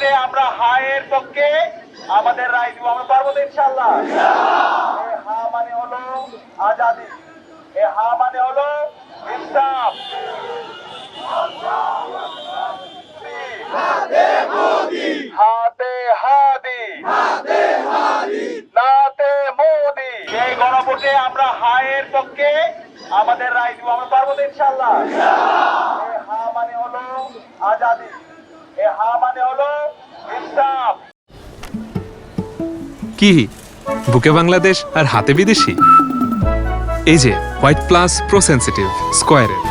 গণভোটে আমরা হায়ের পক্ষে আমাদের রায় দিব। আমরা পারবো তো ইনশাআল্লাহ। হা মানে হলো আজাদি, হা মানে হলো ইনসাফ। হাতে হাদি, নাতে মোদি। এই গণভোটে আমরা হায়ের পক্ষে আমাদের রায় দিব। আমরা পারবো তো ইনশাআল্লাহ। হা মানে হলো আজাদি, হা মানে হলো ইনসাফ। কি বুকে বাংলাদেশ আর হাতে বিদেশি? এই যে হোয়াইট প্লাস প্রো সেনসিটিভ স্কয়ারের।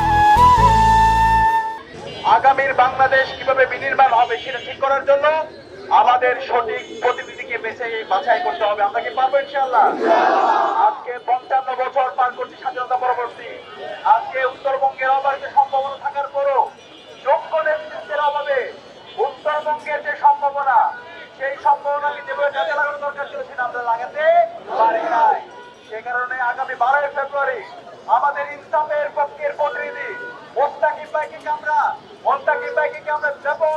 আগামীর বাংলাদেশ কিভাবে বিনির্মাণ হবে সেটা ঠিক করার জন্য আমাদের সঠিক প্রতিনিধিকে বাছাই করতে হবে। আমরা কি পারবো ইনশাআল্লাহ? আজকে 55 বছর পার করছি স্বাধীনতা পরবর্তী। আজকে উত্তরবঙ্গের অবারিত সম্ভাবনা থাকার পরও যোগ্য নেতৃত্বের অভাবে উত্তরবঙ্গের যে সম্ভাবনা, সেই সম্ভাবনাকে যেভাবে কাজে লাগানো দরকার ছিল সেটা আমরা লাগাতে পারি নাই। সে কারণে আগামী 12 ফেব্রুয়ারি আমাদের ইনসাফের পক্ষের প্রতিনিধি মোস্তাকিম ভাইকে আমরা ব্যাপক